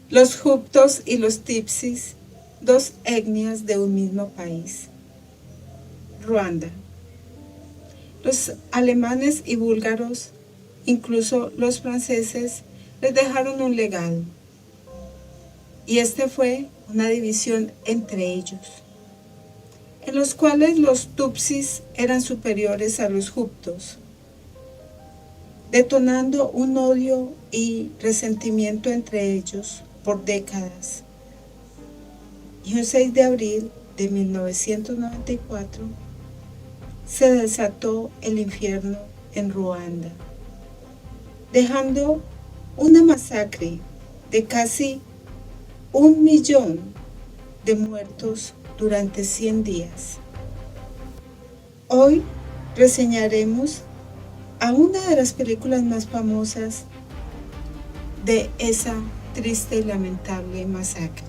Los Hutus y los Tutsis, dos etnias de un mismo país. Ruanda. Los alemanes y búlgaros, incluso los franceses, les dejaron un legado. Y este fue una división entre ellos, en los cuales los Tutsis eran superiores a los Hutus, detonando un odio y resentimiento entre ellos por décadas. Y un 6 de abril de 1994 se desató el infierno en Ruanda, dejando una masacre de casi 1 millón de muertos durante 100 días. Hoy reseñaremos a una de las películas más famosas de esa triste y lamentable masacre.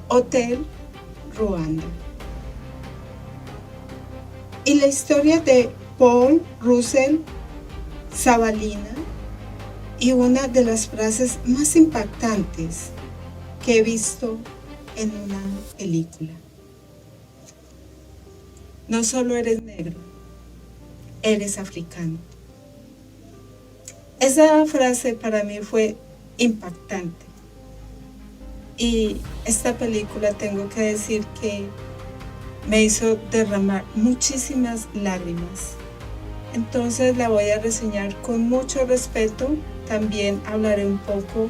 Hotel Ruanda. Y la historia de Paul Russell Zabalina, y una de las frases más impactantes que he visto en una película. No solo eres negro, eres africano. Esa frase para mí fue impactante. Y esta película, tengo que decir que me hizo derramar muchísimas lágrimas. Entonces la voy a reseñar con mucho respeto. También hablaré un poco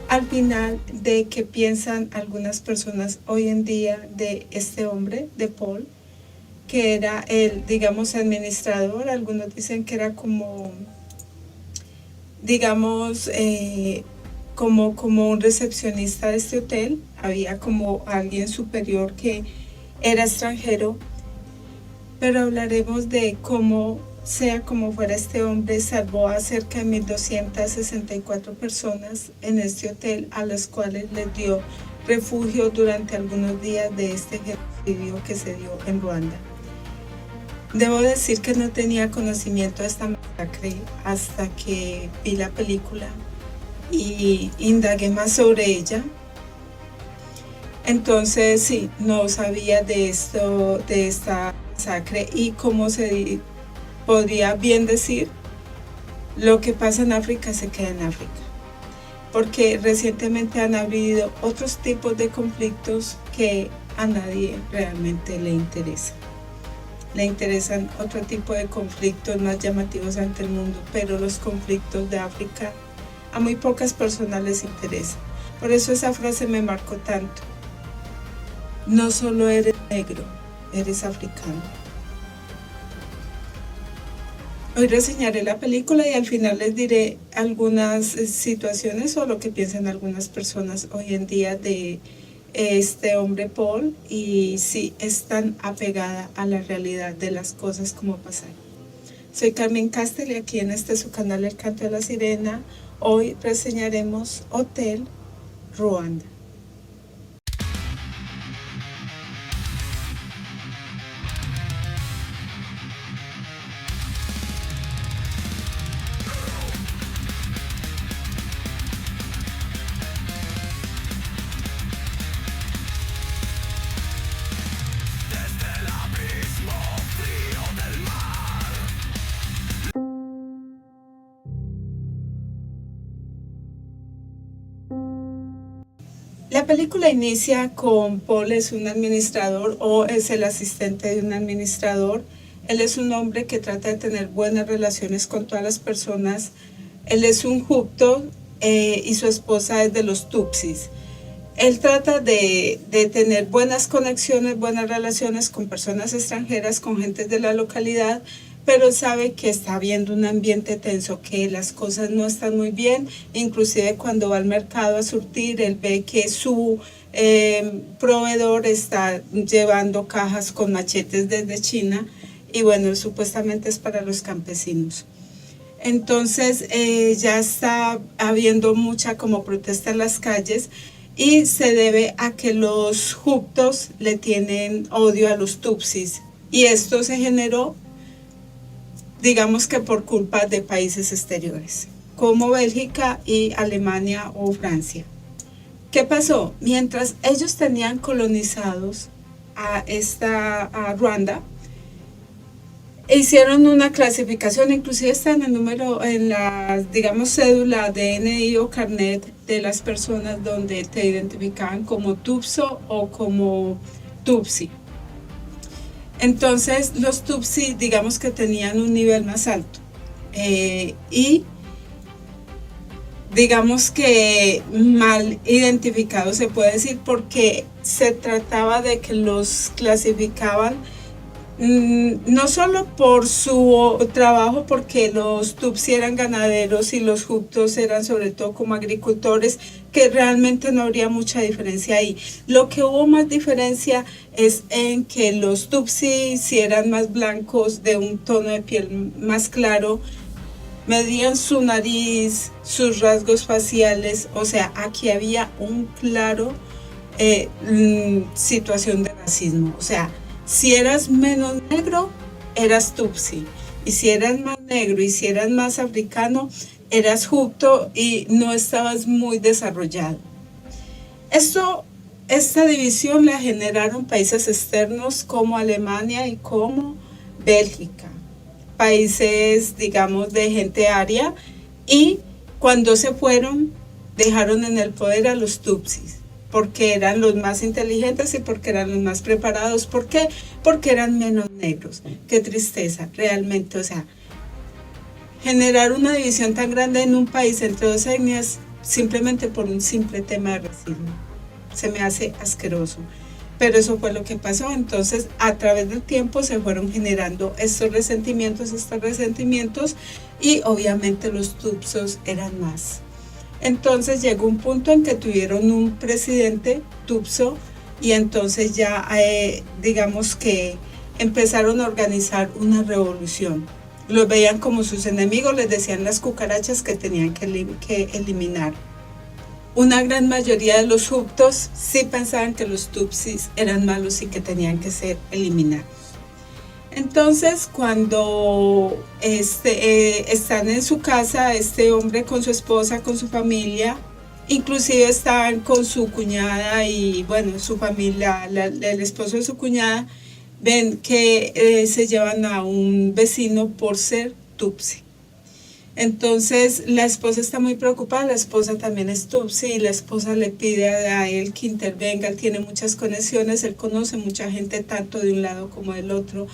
al final de qué piensan algunas personas hoy en día de este hombre, de Paul, que era el, digamos, administrador. Algunos dicen que era como, digamos, como un recepcionista de este hotel. Había como alguien superior que era extranjero, pero hablaremos de cómo, sea como fuera, este hombre salvó a cerca de 1.264 personas en este hotel, a las cuales les dio refugio durante algunos días de este genocidio que se dio en Ruanda. Debo decir que no tenía conocimiento de esta masacre hasta que vi la película y indagué más sobre ella. Entonces sí, no sabía de esto, de esta masacre, y cómo se podría bien decir, lo que pasa en África se queda en África, porque recientemente han habido otros tipos de conflictos que a nadie realmente le interesa. Le interesan otro tipo de conflictos más llamativos ante el mundo, pero los conflictos de África a muy pocas personas les interesan. Por eso esa frase me marcó tanto. No solo eres negro, eres africano. Hoy reseñaré la película y al final les diré algunas situaciones o lo que piensan algunas personas hoy en día de este hombre Paul, y si es tan apegada a la realidad de las cosas como pasaron. Soy Carmen Castel y aquí en este su canal El Canto de la Sirena, hoy reseñaremos Hotel Ruanda. La película inicia con Paul, es un administrador o es el asistente de un administrador. Él es un hombre que trata de tener buenas relaciones con todas las personas. Él es un Hutu y su esposa es de los Tutsis. Él trata de tener buenas conexiones, buenas relaciones con personas extranjeras, con gentes de la localidad, pero sabe que está habiendo un ambiente tenso, que las cosas no están muy bien. Inclusive cuando va al mercado a surtir, él ve que su proveedor está llevando cajas con machetes desde China, y bueno, supuestamente es para los campesinos. Entonces ya está habiendo mucha como protesta en las calles, y se debe a que los Hutus le tienen odio a los Tutsis, y esto se generó, digamos que por culpa de países exteriores. como Bélgica y Alemania o Francia. ¿Qué pasó? Mientras ellos tenían colonizados a Ruanda, hicieron una clasificación, inclusive está en el número, en la, digamos, cédula, DNI o carnet de las personas donde te identificaban como Tupso o como Tutsi. Entonces los Tutsi, digamos que tenían un nivel más alto y digamos que mal identificado se puede decir, porque se trataba de que los clasificaban no solo por su trabajo, porque los Tutsi eran ganaderos y los Hutus eran sobre todo como agricultores, que realmente no habría mucha diferencia ahí. Lo que hubo más diferencia es en que los Tutsi, si eran más blancos, de un tono de piel más claro, medían su nariz, sus rasgos faciales, o sea, aquí había un claro situación de racismo, o sea, si eras menos negro, eras Tutsi, y si eras más negro y si eras más africano, eras Hutu y no estabas muy desarrollado. Esta división la generaron países externos como Alemania y como Bélgica, países, digamos, de gente aria, y cuando se fueron, dejaron en el poder a los Tutsis, porque eran los más inteligentes y porque eran los más preparados. ¿Por qué? Porque eran menos negros. Qué tristeza, realmente, o sea, generar una división tan grande en un país entre dos etnias simplemente por un simple tema de racismo. Se me hace asqueroso. Pero eso fue lo que pasó. Entonces, a través del tiempo se fueron generando estos resentimientos, y obviamente los Tutsos eran más. Entonces llegó un punto en que tuvieron un presidente Tutso, y entonces ya digamos que empezaron a organizar una revolución. Los veían como sus enemigos, les decían las cucarachas que tenían que eliminar. Una gran mayoría de los Hutus sí pensaban que los Tutsis eran malos y que tenían que ser eliminados. Entonces, cuando están en su casa, este hombre con su esposa, con su familia, inclusive están con su cuñada y, bueno, su familia, el esposo de su cuñada, ven que se llevan a un vecino por ser Tutsi. Entonces la esposa está muy preocupada, la esposa también es Tutsi, y la esposa le pide a él que intervenga. Él tiene muchas conexiones, él conoce mucha gente tanto de un lado como del otro,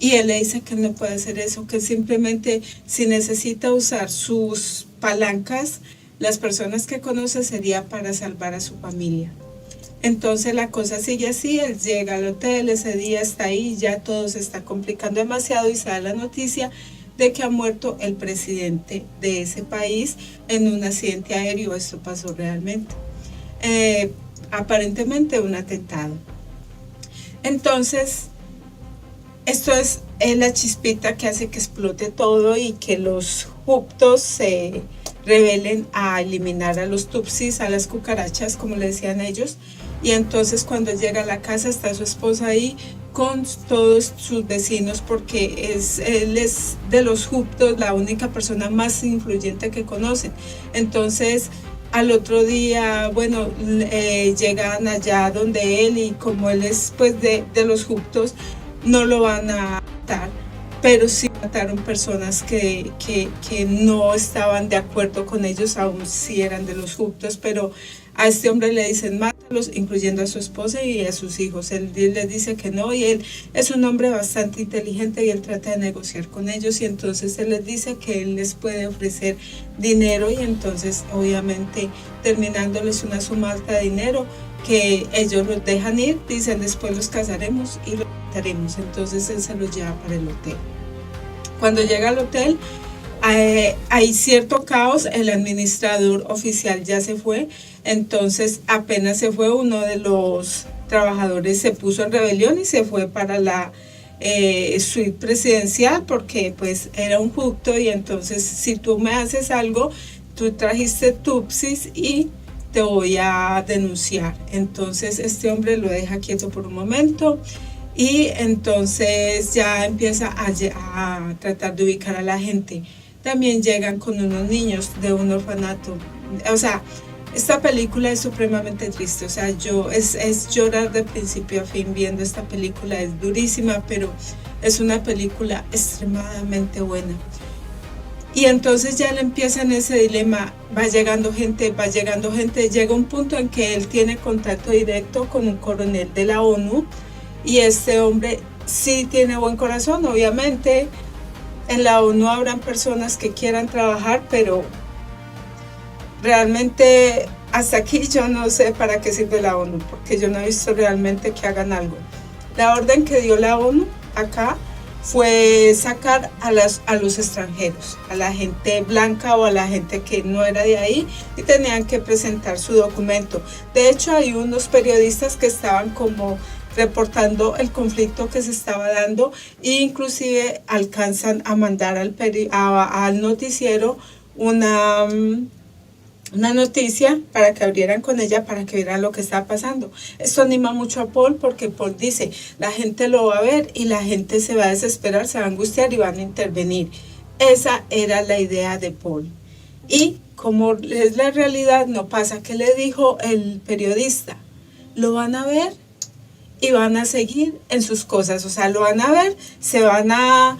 y él le dice que no puede hacer eso, que simplemente si necesita usar sus palancas, las personas que conoce sería para salvar a su familia. Entonces la cosa sigue así, él llega al hotel, ese día está ahí, ya todo se está complicando demasiado y sale la noticia de que ha muerto el presidente de ese país en un accidente aéreo. Esto pasó realmente. Aparentemente un atentado. Entonces, esto es la chispita que hace que explote todo y que los Hutus se rebelen a eliminar a los Tutsis, a las cucarachas, como le decían ellos. Y entonces cuando llega a la casa está su esposa ahí con todos sus vecinos, porque él es de los Hutus la única persona más influyente que conocen. Entonces al otro día, bueno, llegan allá donde él, y como él es pues de los Hutus, no lo van a matar, pero sí mataron personas que no estaban de acuerdo con ellos, aún si eran de los Hutus, pero a este hombre le dicen mátalos, incluyendo a su esposa y a sus hijos. Él les dice que no, y él es un hombre bastante inteligente y él trata de negociar con ellos, y entonces él les dice que él les puede ofrecer dinero, y entonces obviamente terminándoles una suma alta de dinero, que ellos los dejan ir, dicen después los casaremos y los mataremos. Entonces él se los lleva para el hotel. Cuando llega al hotel, hay cierto caos, el administrador oficial ya se fue, entonces apenas se fue, uno de los trabajadores se puso en rebelión y se fue para la suite presidencial, porque pues era un Hutu, y entonces si tú me haces algo, tú trajiste Tutsis y te voy a denunciar. Entonces este hombre lo deja quieto por un momento, y entonces ya empieza a tratar de ubicar a la gente. también llegan con unos niños de un orfanato. O sea, esta película es supremamente triste, o sea, es llorar de principio a fin viendo esta película, es durísima, pero es una película extremadamente buena. Y entonces ya él empieza en ese dilema, va llegando gente, llega un punto en que él tiene contacto directo con un coronel de la ONU y este hombre sí tiene buen corazón, obviamente. En la ONU habrán personas que quieran trabajar, pero realmente hasta aquí yo no sé para qué sirve la ONU, porque yo no he visto realmente que hagan algo. La orden que dio la ONU acá fue sacar a los extranjeros, a la gente blanca o a la gente que no era de ahí y tenían que presentar su documento. De hecho, hay unos periodistas que estaban como reportando el conflicto que se estaba dando e inclusive alcanzan a mandar al noticiero una noticia para que abrieran con ella, para que vieran lo que está pasando. Esto anima mucho a Paul porque Paul dice, la gente lo va a ver y la gente se va a desesperar, se va a angustiar y van a intervenir. Esa era la idea de Paul. Y como es la realidad, no pasa. ¿Qué le dijo el periodista? Lo van a ver y van a seguir en sus cosas. O sea, lo van a ver, se van a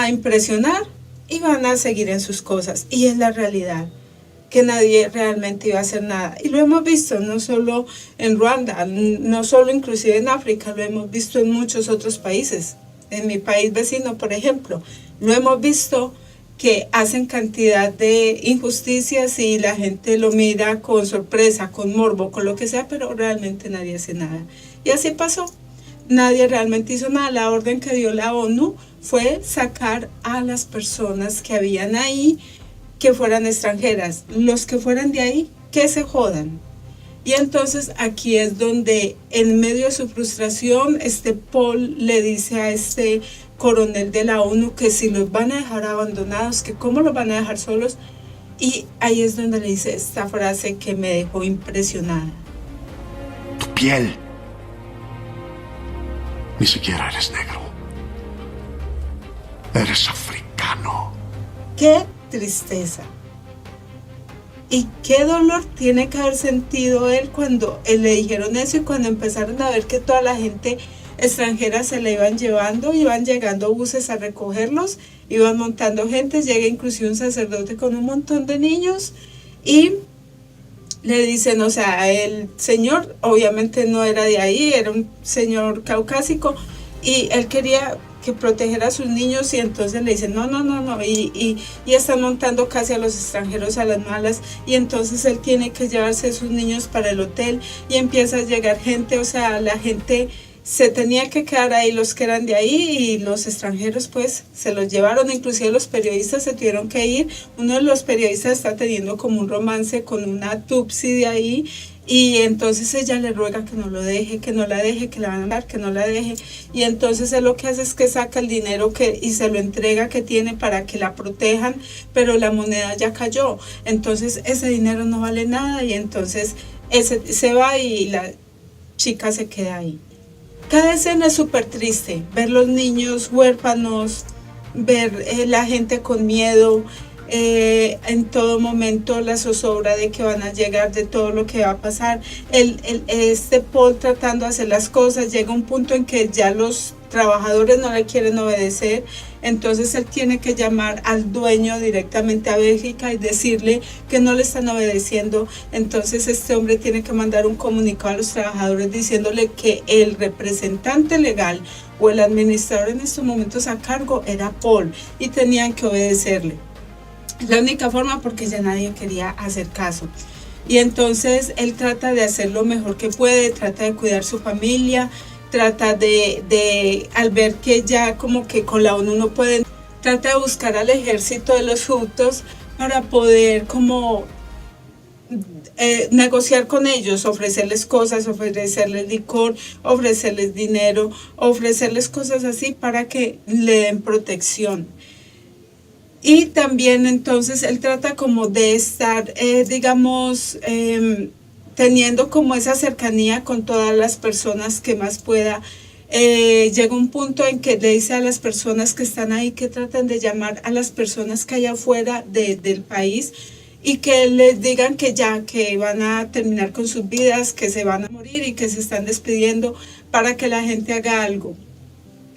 impresionar y van a seguir en sus cosas. Y es la realidad, que nadie realmente iba a hacer nada. Y lo hemos visto no solo en Ruanda, no solo inclusive en África, lo hemos visto en muchos otros países. En mi país vecino, por ejemplo, lo hemos visto que hacen cantidad de injusticias y la gente lo mira con sorpresa, con morbo, con lo que sea, pero realmente nadie hace nada. Y así pasó. Nadie realmente hizo nada. La orden que dio la ONU fue sacar a las personas que habían ahí, que fueran extranjeras. Los que fueran de ahí, que se jodan. Y entonces aquí es donde, en medio de su frustración, Paul le dice a este coronel de la ONU que si los van a dejar abandonados, que cómo los van a dejar solos. Y ahí es donde le dice esta frase que me dejó impresionada. Tu piel. Ni siquiera eres negro. Eres africano. ¡Qué tristeza! Y qué dolor tiene que haber sentido él cuando le dijeron eso y cuando empezaron a ver que toda la gente extranjera se la iban llevando, iban llegando buses a recogerlos, iban montando gente, llega inclusive un sacerdote con un montón de niños y le dicen, o sea, el señor obviamente no era de ahí, era un señor caucásico y él quería que proteger a sus niños y entonces le dicen no, y están montando casi a los extranjeros a las malas y entonces él tiene que llevarse a sus niños para el hotel y empieza a llegar gente, o sea, la gente se tenía que quedar ahí, los que eran de ahí y los extranjeros pues se los llevaron, inclusive los periodistas se tuvieron que ir. Uno de los periodistas está teniendo como un romance con una Tutsi de ahí y entonces ella le ruega que no lo deje, que no la deje, que la van a dar, que no la deje y entonces él lo que hace es que saca el dinero y se lo entrega que tiene para que la protejan, pero la moneda ya cayó, entonces ese dinero no vale nada y entonces se va y la chica se queda ahí. Cada escena es súper triste, ver los niños huérfanos, ver la gente con miedo, en todo momento la zozobra de que van a llegar, de todo lo que va a pasar. Paul tratando de hacer las cosas, llega un punto en que ya los trabajadores no le quieren obedecer, entonces él tiene que llamar al dueño directamente a Bélgica y decirle que no le están obedeciendo. Entonces este hombre tiene que mandar un comunicado a los trabajadores diciéndole que el representante legal o el administrador en estos momentos a cargo era Paul y tenían que obedecerle. Es la única forma porque ya nadie quería hacer caso. Y entonces él trata de hacer lo mejor que puede, trata de cuidar su familia, trata al ver que ya como que con la ONU no pueden, trata de buscar al ejército de los hutus para poder como negociar con ellos, ofrecerles cosas, ofrecerles licor, ofrecerles dinero, ofrecerles cosas así para que le den protección. Y también entonces él trata como de estar, teniendo como esa cercanía con todas las personas que más pueda, llega un punto en que le dice a las personas que están ahí que traten de llamar a las personas que hay afuera del país y que les digan que ya, que van a terminar con sus vidas, que se van a morir y que se están despidiendo para que la gente haga algo.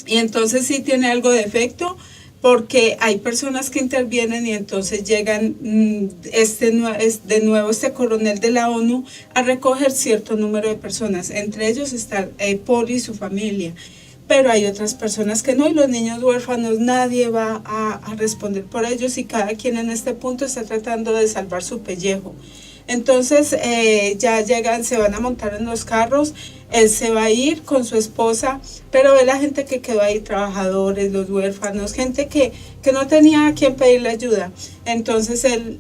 Y entonces sí tiene algo de efecto, porque hay personas que intervienen y entonces llegan de nuevo este coronel de la ONU a recoger cierto número de personas. Entre ellos está Paul y su familia. Pero hay otras personas que no, y los niños huérfanos, nadie va a responder por ellos y cada quien en este punto está tratando de salvar su pellejo. Entonces ya llegan, se van a montar en los carros, él se va a ir con su esposa, pero ve la gente que quedó ahí, trabajadores, los huérfanos, gente que no tenía a quien pedirle ayuda. Entonces él,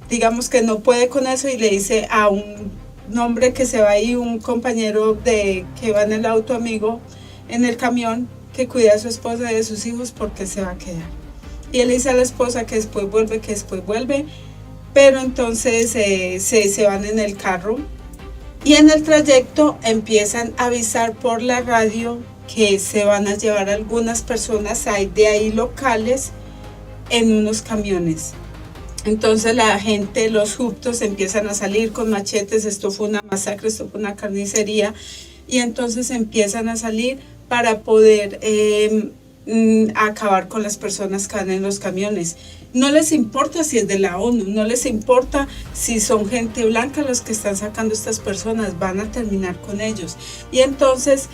digamos que no puede con eso y le dice a un hombre que se va ahí, un compañero que va en el auto amigo, en el camión, que cuida a su esposa y de sus hijos porque se va a quedar. Y él dice a la esposa que después vuelve, pero entonces se van en el carro y en el trayecto empiezan a avisar por la radio que se van a llevar algunas personas de ahí locales en unos camiones. Entonces la gente, los juptos empiezan a salir con machetes, esto fue una masacre, esto fue una carnicería, y entonces empiezan a salir para poder acabar con las personas que van en los camiones. No les importa si es de la ONU, no les importa si son gente blanca los que están sacando estas personas, van a terminar con ellos. Y entonces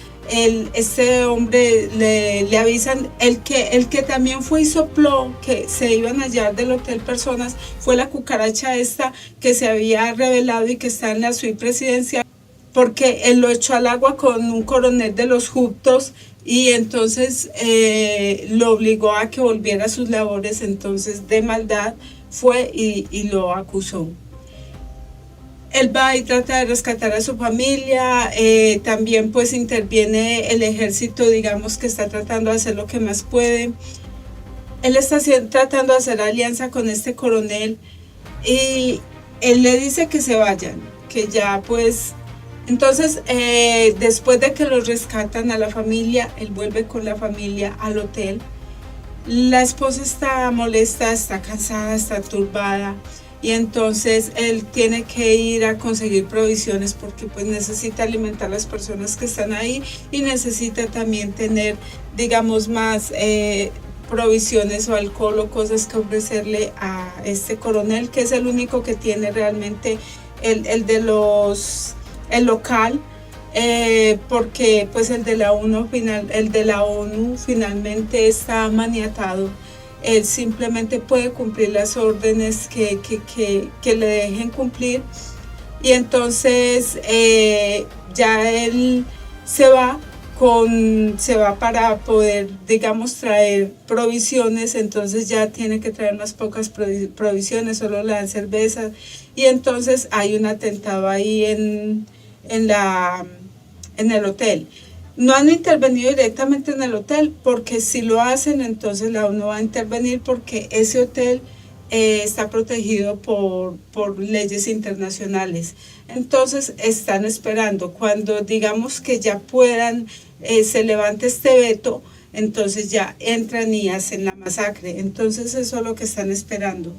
este hombre le avisan, el que también fue y sopló que se iban a hallar del hotel personas, fue la cucaracha esta que se había revelado y que está en la suite presidencial, porque él lo echó al agua con un coronel de los juptos y entonces lo obligó a que volviera a sus labores. Entonces de maldad fue y lo acusó. Él va y trata de rescatar a su familia, también pues interviene el ejército, digamos que está tratando de hacer lo que más puede. Él está tratando de hacer alianza con este coronel y él le dice que se vayan, que ya pues... Entonces, después de que los rescatan a la familia, él vuelve con la familia al hotel. La esposa está molesta, está cansada, está turbada y entonces él tiene que ir a conseguir provisiones porque pues necesita alimentar a las personas que están ahí y necesita también tener, digamos, más provisiones o alcohol o cosas que ofrecerle a este coronel, que es el único que tiene realmente el local, porque pues el de la ONU finalmente está maniatado. Él simplemente puede cumplir las órdenes que le dejen cumplir y entonces ya él se va para poder, digamos, traer provisiones. Entonces ya tiene que traer unas pocas provisiones, solo le dan cerveza y entonces hay un atentado ahí en el hotel. No han intervenido directamente en el hotel, porque si lo hacen, entonces la ONU va a intervenir porque ese hotel está protegido por leyes internacionales. Entonces están esperando cuando digamos que ya puedan, se levante este veto, entonces ya entran y hacen la masacre. Entonces eso es lo que están esperando.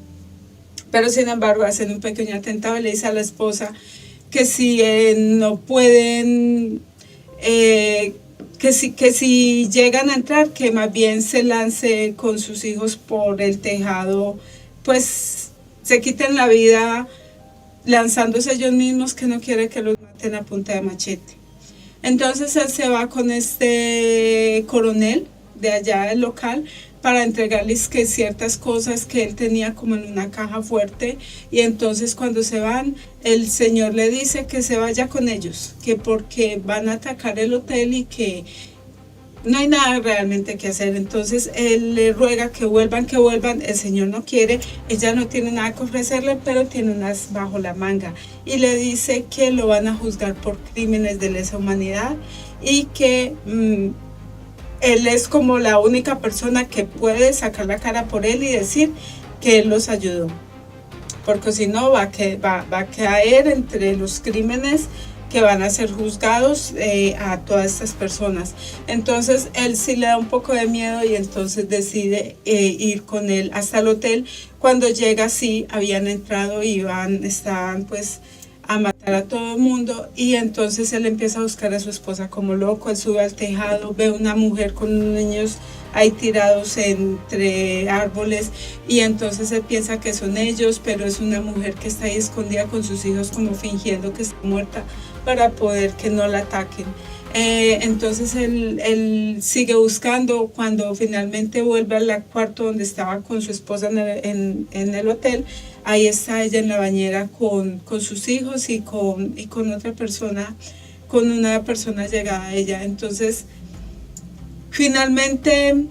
Pero sin embargo hacen un pequeño atentado y le dice a la esposa que si no pueden, que si llegan a entrar, que más bien se lance con sus hijos por el tejado, pues se quiten la vida lanzándose ellos mismos, que no quiere que los maten a punta de machete. Entonces él se va con este coronel de allá del local para entregarles que ciertas cosas que él tenía como en una caja fuerte, y entonces cuando se van el señor le dice que se vaya con ellos, que porque van a atacar el hotel y que no hay nada realmente que hacer. Entonces él le ruega que vuelvan, el señor no quiere, ella no tiene nada que ofrecerle, pero tiene unas bajo la manga y le dice que lo van a juzgar por crímenes de lesa humanidad y que él es como la única persona que puede sacar la cara por él y decir que él los ayudó, porque si no va a caer entre los crímenes que van a ser juzgados a todas estas personas. Entonces él sí le da un poco de miedo y entonces decide ir con él hasta el hotel. Cuando llega, sí, habían entrado y estaban pues a matar a todo el mundo, y entonces él empieza a buscar a su esposa como loco. Él sube al tejado, ve una mujer con unos niños ahí tirados entre árboles, y entonces él piensa que son ellos, pero es una mujer que está ahí escondida con sus hijos como fingiendo que está muerta para poder que no la ataquen. Entonces él sigue buscando. Cuando finalmente vuelve al cuarto donde estaba con su esposa en el hotel, ahí está ella en la bañera con sus hijos y con otra persona, con una persona llegada a ella. Entonces finalmente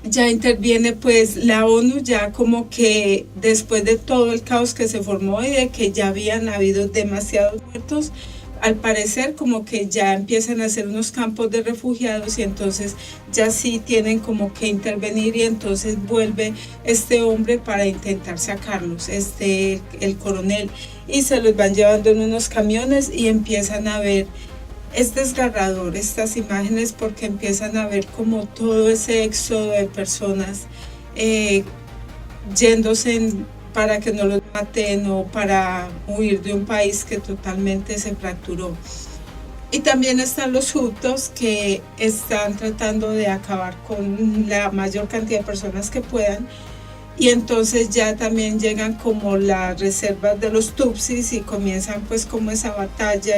ya interviene pues la ONU, ya como que después de todo el caos que se formó y de que ya habían habido demasiados muertos, al parecer como que ya empiezan a hacer unos campos de refugiados, y entonces ya sí tienen como que intervenir, y entonces vuelve este hombre para intentar sacarlos, el coronel, y se los van llevando en unos camiones y empiezan a ver. Es desgarrador estas imágenes porque empiezan a ver como todo ese éxodo de personas yéndose para que no los maten o para huir de un país que totalmente se fracturó. Y también están los hutus, que están tratando de acabar con la mayor cantidad de personas que puedan. Y entonces ya también llegan como las reservas de los tutsis y comienzan pues como esa batalla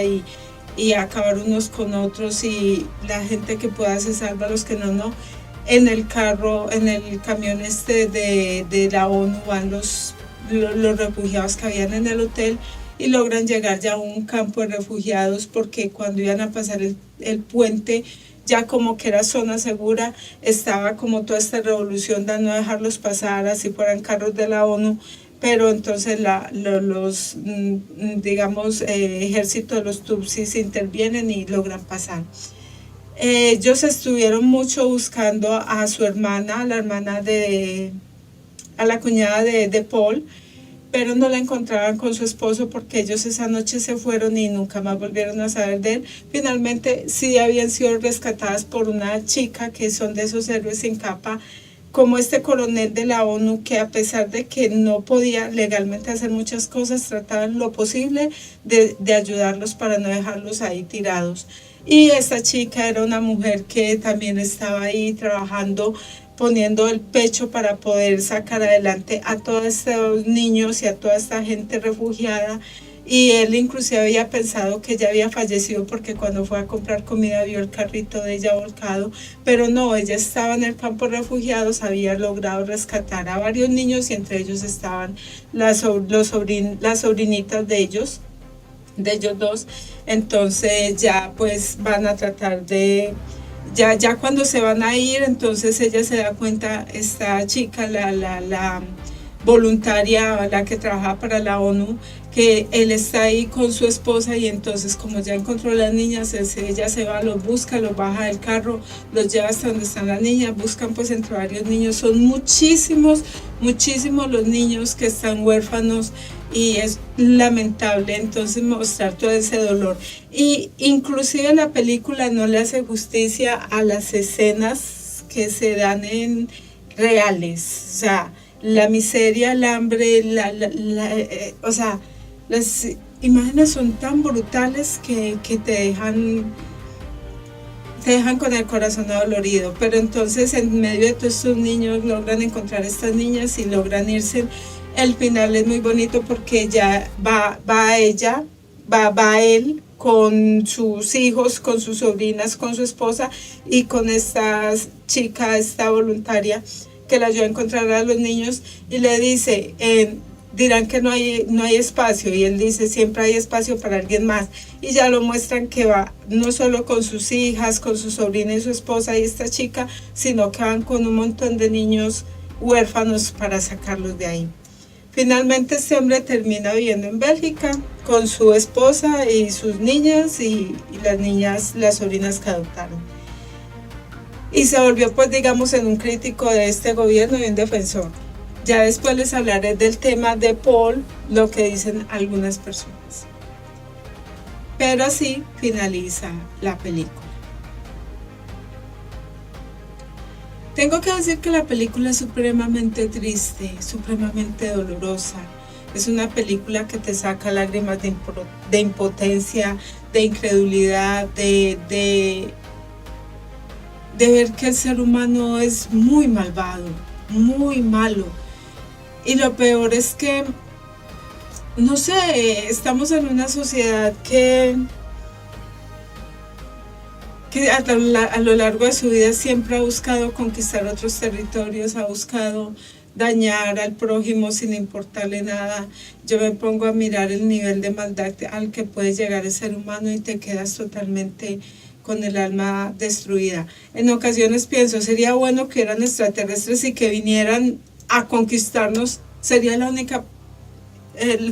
y acabar unos con otros, y la gente que pueda se salva, los que no. En el carro, en el camión de la ONU van los refugiados que habían en el hotel, y logran llegar ya a un campo de refugiados, porque cuando iban a pasar el puente, ya como que era zona segura, estaba como toda esta revolución de no dejarlos pasar así fueran carros de la ONU. Pero entonces los digamos, ejércitos de los tutsis intervienen y logran pasar. Ellos estuvieron mucho buscando a su hermana, a la cuñada de Paul, pero no la encontraban con su esposo, porque ellos esa noche se fueron y nunca más volvieron a saber de él. Finalmente sí habían sido rescatadas por una chica, que son de esos héroes sin capa, como este coronel de la ONU, que a pesar de que no podía legalmente hacer muchas cosas, trataban lo posible de ayudarlos para no dejarlos ahí tirados. Y esta chica era una mujer que también estaba ahí trabajando, poniendo el pecho para poder sacar adelante a todos estos niños y a toda esta gente refugiada. Y él inclusive había pensado que ella había fallecido, porque cuando fue a comprar comida vio el carrito de ella volcado, pero no, ella estaba en el campo de refugiados, había logrado rescatar a varios niños, y entre ellos estaban las sobrinitas de ellos dos. Entonces ya pues van a tratar de... Ya cuando se van a ir, entonces ella se da cuenta, esta chica, la voluntaria, la que trabaja para la ONU, que él está ahí con su esposa, y entonces como ya encontró a las niñas, ella se va, los busca, los baja del carro, los lleva hasta donde están las niñas, buscan pues entre varios niños, son muchísimos los niños que están huérfanos, y es lamentable entonces mostrar todo ese dolor. Y inclusive la película no le hace justicia a las escenas que se dan en reales, o sea, la miseria, el hambre, o sea, las imágenes son tan brutales que te dejan con el corazón adolorido. Pero entonces en medio de todos estos niños logran encontrar a estas niñas y logran irse. El final es muy bonito porque ya va él con sus hijos, con sus sobrinas, con su esposa y con esta chica, esta voluntaria que la ayuda a encontrar a los niños, y le dice, dirán que no hay espacio, y él dice, siempre hay espacio para alguien más. Y ya lo muestran que va no solo con sus hijas, con su sobrina y su esposa y esta chica, sino que van con un montón de niños huérfanos para sacarlos de ahí. Finalmente este hombre termina viviendo en Bélgica con su esposa y sus niñas, y las niñas, las sobrinas que adoptaron. Y se volvió pues digamos en un crítico de este gobierno y un defensor. Ya después les hablaré del tema de Paul, lo que dicen algunas personas. Pero así finaliza la película. Tengo que decir que la película es supremamente triste, supremamente dolorosa. Es una película que te saca lágrimas de impotencia, de incredulidad, de ver que el ser humano es muy malvado, muy malo. Y lo peor es que, no sé, estamos en una sociedad que a lo largo de su vida siempre ha buscado conquistar otros territorios, ha buscado dañar al prójimo sin importarle nada. Yo me pongo a mirar el nivel de maldad al que puede llegar el ser humano y te quedas totalmente con el alma destruida. En ocasiones pienso, sería bueno que eran extraterrestres y que vinieran a conquistarnos, sería la única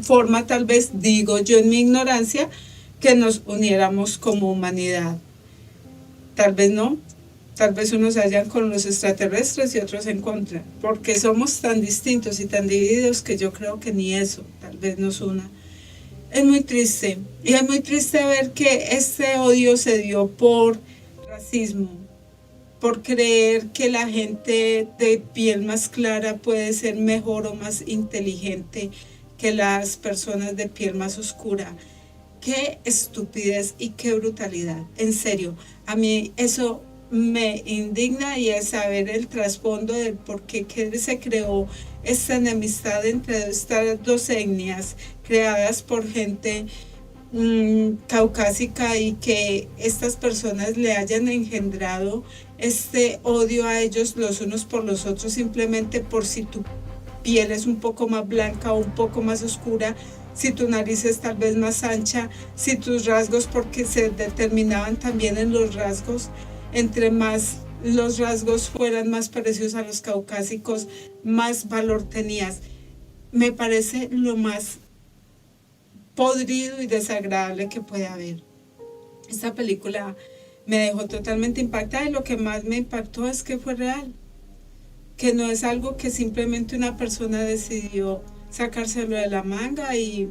forma, tal vez, digo yo en mi ignorancia, que nos uniéramos como humanidad. Tal vez no, tal vez unos se hallan con los extraterrestres y otros en contra, porque somos tan distintos y tan divididos que yo creo que ni eso tal vez nos una. Es muy triste, y es muy triste ver que este odio se dio por racismo, por creer que la gente de piel más clara puede ser mejor o más inteligente que las personas de piel más oscura. Qué estupidez y qué brutalidad, en serio. A mí eso me indigna, y es saber el trasfondo del por qué se creó esta enemistad entre estas dos etnias creadas por gente caucásica, y que estas personas le hayan engendrado este odio a ellos los unos por los otros, simplemente por si tu piel es un poco más blanca o un poco más oscura, si tu nariz es tal vez más ancha, si tus rasgos, porque se determinaban también en los rasgos, entre más los rasgos fueran más parecidos a los caucásicos, más valor tenías. Me parece lo más podrido y desagradable que puede haber. Esta película me dejó totalmente impactada, y lo que más me impactó es que fue real, que no es algo que simplemente una persona decidió sacárselo de la manga, y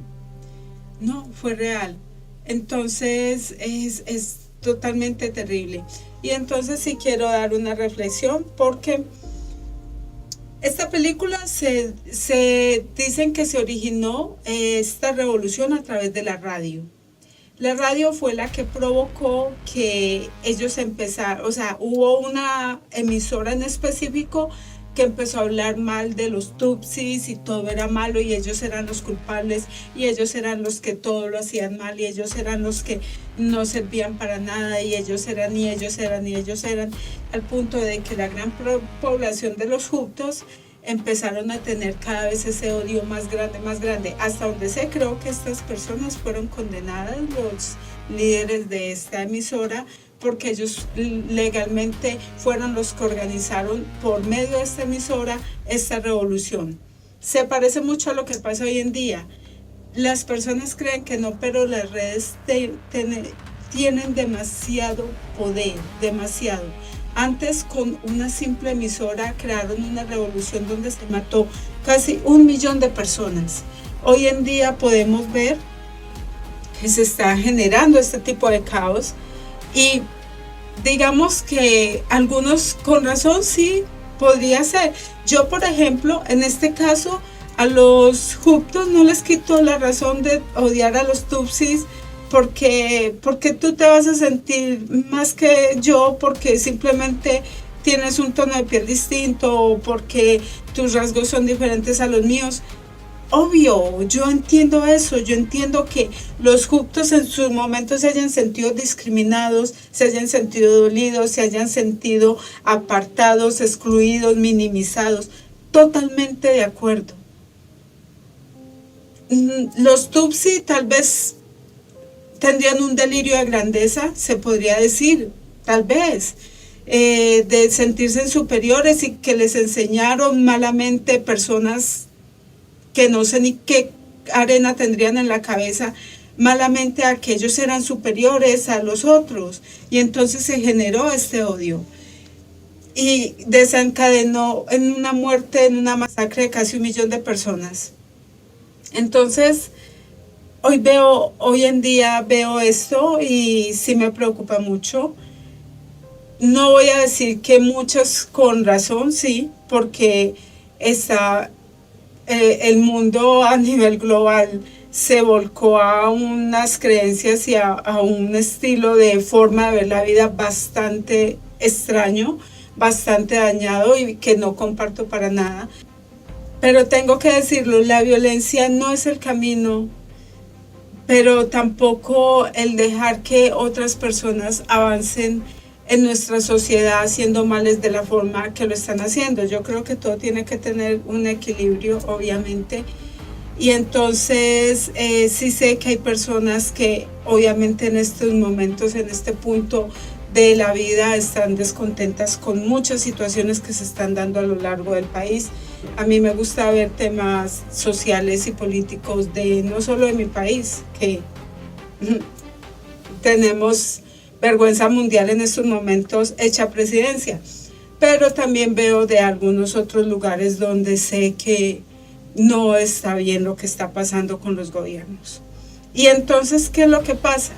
no, fue real. Entonces es totalmente terrible. Y entonces sí quiero dar una reflexión, porque esta película se dicen que se originó esta revolución a través de la radio. La radio fue la que provocó que ellos empezaran, o sea, hubo una emisora en específico que empezó a hablar mal de los Tutsis, y todo era malo, y ellos eran los culpables, y ellos eran los que todo lo hacían mal, y ellos eran los que no servían para nada, y ellos eran, al punto de que la gran población de los Hutus empezaron a tener cada vez ese odio más grande, hasta donde se creo que estas personas fueron condenadas, los líderes de esta emisora, porque ellos legalmente fueron los que organizaron por medio de esta emisora esta revolución. Se parece mucho a lo que pasa hoy en día. Las personas creen que no, pero las redes tienen demasiado poder, demasiado. Antes, con una simple emisora crearon una revolución donde se mató casi 1 millón de personas. Hoy en día podemos ver que se está generando este tipo de caos, y digamos que algunos con razón sí podría ser. Yo, por ejemplo, en este caso, a los Hutus no les quito la razón de odiar a los Tutsis, porque tú te vas a sentir más que yo porque simplemente tienes un tono de piel distinto, o porque tus rasgos son diferentes a los míos. Obvio, yo entiendo eso, yo entiendo que los Hutus en sus momentos se hayan sentido discriminados, se hayan sentido dolidos, se hayan sentido apartados, excluidos, minimizados. Totalmente de acuerdo. Los Tutsi tal vez tendrían un delirio de grandeza, se podría decir, tal vez, de sentirse superiores, y que les enseñaron malamente personas que no sé ni qué arena tendrían en la cabeza, malamente, a que ellos eran superiores a los otros, y entonces se generó este odio y desencadenó en una muerte, en una masacre de casi 1 millón de personas. Entonces, Hoy en día veo esto y sí me preocupa mucho. No voy a decir que muchos con razón, sí, porque está, el mundo a nivel global se volcó a unas creencias y a un estilo de forma de ver la vida bastante extraño, bastante dañado y que no comparto para nada. Pero tengo que decirlo, la violencia no es el camino, pero tampoco el dejar que otras personas avancen en nuestra sociedad haciendo males de la forma que lo están haciendo. Yo creo que todo tiene que tener un equilibrio, obviamente. Y entonces sí sé que hay personas que obviamente en estos momentos, en este punto de la vida, están descontentas con muchas situaciones que se están dando a lo largo del país. A mí me gusta ver temas sociales y políticos de no solo de mi país, que tenemos vergüenza mundial en estos momentos hecha presidencia, pero también veo de algunos otros lugares donde sé que no está bien lo que está pasando con los gobiernos. Y entonces, ¿qué es lo que pasa?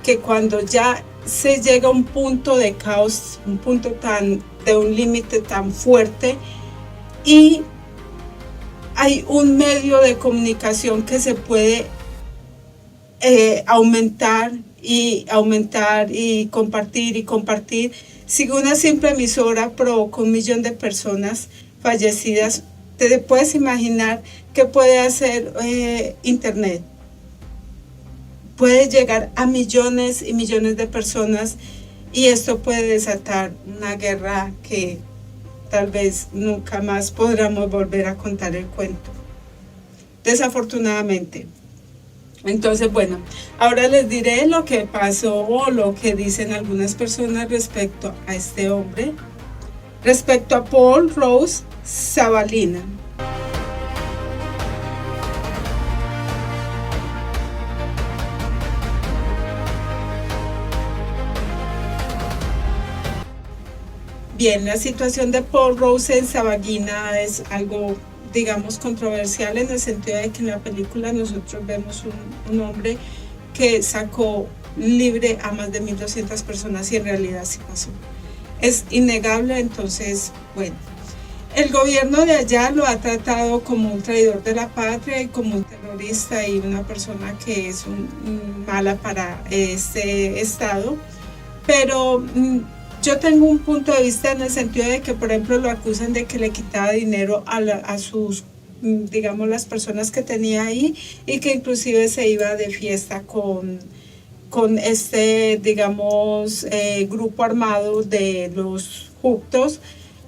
Que cuando ya se llega a un punto de caos, un punto de un límite tan fuerte, y hay un medio de comunicación que se puede aumentar y compartir. Si una simple emisora provocó 1 millón de personas fallecidas, te puedes imaginar qué puede hacer Internet. Puede llegar a millones y millones de personas y esto puede desatar una guerra que tal vez nunca más podamos volver a contar el cuento, desafortunadamente. Entonces, bueno, ahora les diré lo que pasó o lo que dicen algunas personas respecto a este hombre, respecto a Paul Rose Zavalina. Bien, la situación de Paul Rozabagina es algo, digamos, controversial en el sentido de que en la película nosotros vemos un hombre que sacó libre a más de 1.200 personas y en realidad sí pasó. Es innegable, entonces, bueno. El gobierno de allá lo ha tratado como un traidor de la patria y como un terrorista y una persona que es mala para este estado, pero yo tengo un punto de vista en el sentido de que, por ejemplo, lo acusan de que le quitaba dinero a sus, digamos, las personas que tenía ahí y que inclusive se iba de fiesta con este, digamos, grupo armado de los Hutus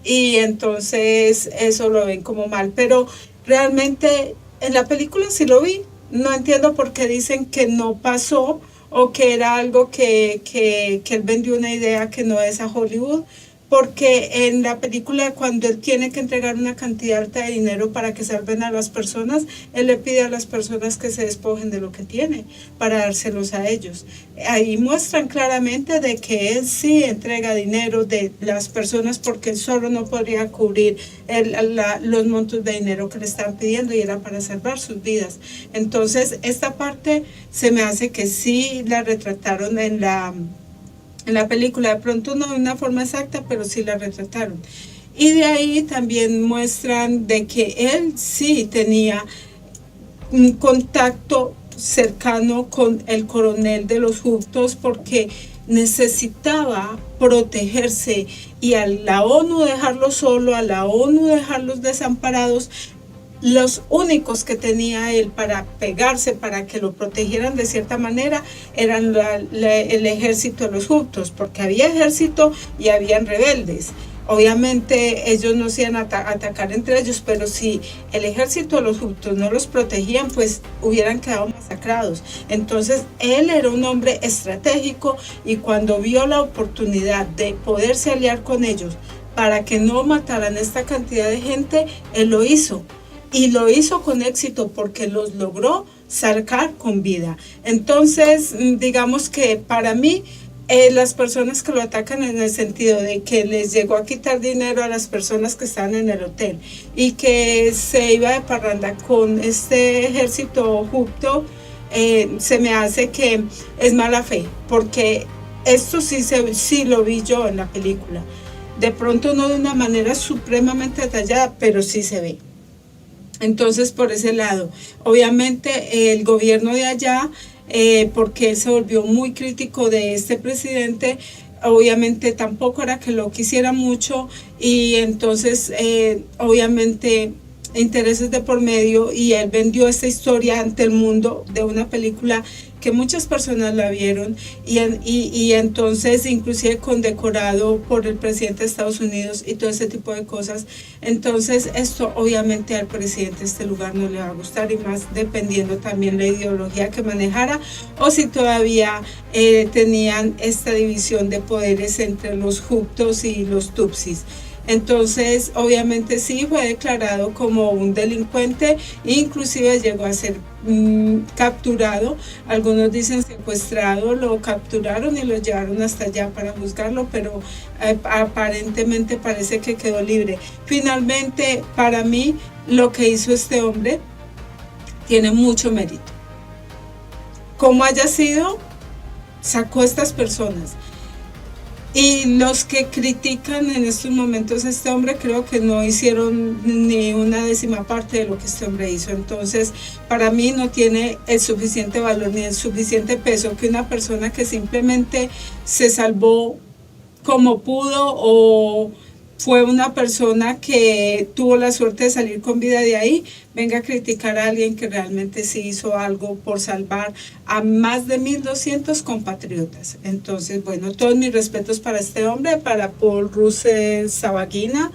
y entonces eso lo ven como mal. Pero realmente en la película sí lo vi. No entiendo por qué dicen que no pasó o que era algo que él vendió una idea que no es a Hollywood, porque en la película cuando él tiene que entregar una cantidad alta de dinero para que salven a las personas, él le pide a las personas que se despojen de lo que tiene para dárselos a ellos. Ahí muestran claramente de que él sí entrega dinero de las personas porque él solo no podría cubrir los montos de dinero que le están pidiendo y era para salvar sus vidas. Entonces esta parte se me hace que sí la retrataron en la película, de pronto no de una forma exacta, pero sí la retrataron. Y de ahí también muestran de que él sí tenía un contacto cercano con el coronel de los Hutus porque necesitaba protegerse y a la ONU dejarlo solo, a la ONU dejarlos desamparados. Los únicos que tenía él para pegarse, para que lo protegieran de cierta manera, eran el ejército de los Hutus, porque había ejército y habían rebeldes. Obviamente ellos no se iban a atacar entre ellos, pero si el ejército de los Hutus no los protegían, pues hubieran quedado masacrados. Entonces él era un hombre estratégico y cuando vio la oportunidad de poderse aliar con ellos para que no mataran esta cantidad de gente, él lo hizo. Y lo hizo con éxito porque los logró sacar con vida. Entonces, digamos que para mí, las personas que lo atacan en el sentido de que les llegó a quitar dinero a las personas que estaban en el hotel y que se iba de parranda con este ejército Hutu, se me hace que es mala fe, porque esto sí lo vi yo en la película. De pronto no de una manera supremamente detallada, pero sí se ve. Entonces, por ese lado, obviamente el gobierno de allá, porque él se volvió muy crítico de este presidente, obviamente tampoco era que lo quisiera mucho, y entonces obviamente intereses de por medio, y él vendió esta historia ante el mundo de una película que muchas personas la vieron, y entonces inclusive condecorado por el presidente de Estados Unidos y todo ese tipo de cosas. Entonces esto obviamente al presidente de este lugar no le va a gustar, y más dependiendo también la ideología que manejara, o si todavía tenían esta división de poderes entre los Hutus y los Tutsis. Entonces, obviamente sí, fue declarado como un delincuente, inclusive llegó a ser capturado. Algunos dicen secuestrado, lo capturaron y lo llevaron hasta allá para juzgarlo, pero aparentemente parece que quedó libre. Finalmente, para mí, lo que hizo este hombre tiene mucho mérito. Como haya sido, sacó a estas personas. Y los que critican en estos momentos a este hombre, creo que no hicieron ni una décima parte de lo que este hombre hizo. Entonces, para mí no tiene el suficiente valor ni el suficiente peso que una persona que simplemente se salvó como pudo, o fue una persona que tuvo la suerte de salir con vida de ahí, venga a criticar a alguien que realmente sí hizo algo por salvar a más de 1.200 compatriotas. Entonces, bueno, todos mis respetos para este hombre, para Paul Rusesabagina,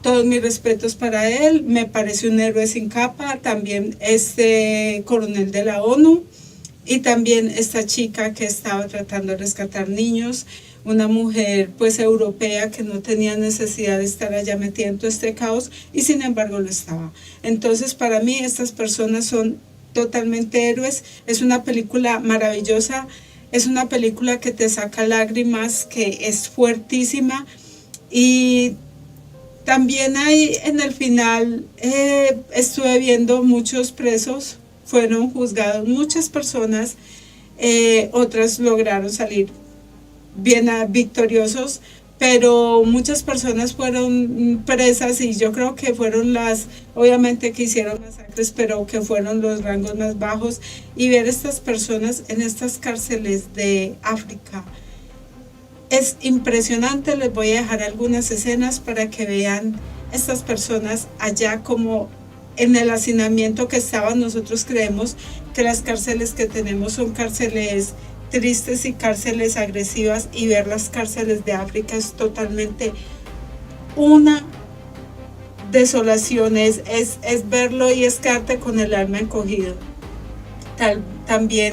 todos mis respetos para él. Me parece un héroe sin capa. También este coronel de la ONU, y también esta chica que estaba tratando de rescatar niños, una mujer pues europea que no tenía necesidad de estar allá metida en todo este caos, y sin embargo lo estaba. Entonces, para mí estas personas son totalmente héroes. Es una película maravillosa, es una película que te saca lágrimas, que es fuertísima, y también hay en el final, estuve viendo muchos presos fueron juzgados, muchas personas, otras lograron salir bien victoriosos, pero muchas personas fueron presas, y yo creo que fueron obviamente que hicieron masacres, pero que fueron los rangos más bajos. Y ver estas personas en estas cárceles de África es impresionante. Les voy a dejar algunas escenas para que vean estas personas allá como en el hacinamiento que estaban. Nosotros creemos que las cárceles que tenemos son cárceles tristes y cárceles agresivas, y ver las cárceles de África es totalmente una desolación, es verlo y es quedarte con el alma encogido. También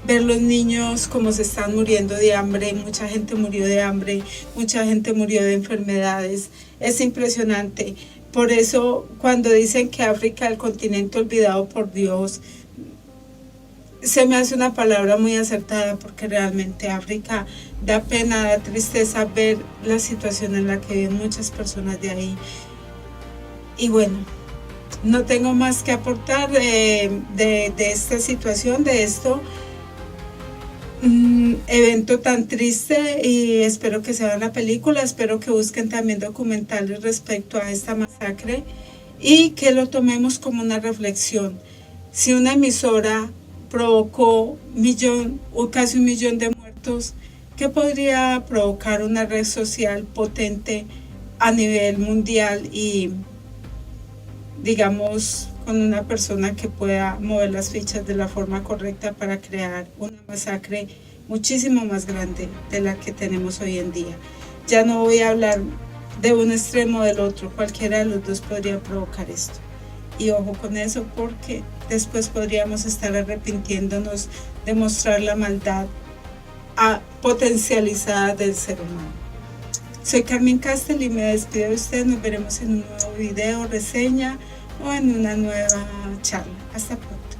ver los niños como se están muriendo de hambre, mucha gente murió de hambre, mucha gente murió de enfermedades, es impresionante. Por eso cuando dicen que África es el continente olvidado por Dios, se me hace una palabra muy acertada, porque realmente África da pena, da tristeza ver la situación en la que viven muchas personas de ahí. Y bueno, no tengo más que aportar de esta situación, de esto evento tan triste, y espero que se vean la película, espero que busquen también documentales respecto a esta masacre, y que lo tomemos como una reflexión. Si una emisora provocó casi 1 millón de muertos, ¿qué podría provocar una red social potente a nivel mundial, y digamos con una persona que pueda mover las fichas de la forma correcta para crear una masacre muchísimo más grande de la que tenemos hoy en día? Ya no voy a hablar de un extremo o del otro, cualquiera de los dos podría provocar esto. Y ojo con eso, porque después podríamos estar arrepintiéndonos de mostrar la maldad potencializada del ser humano. Soy Carmen Castel y me despido de ustedes. Nos veremos en un nuevo video, reseña, o en una nueva charla. Hasta pronto.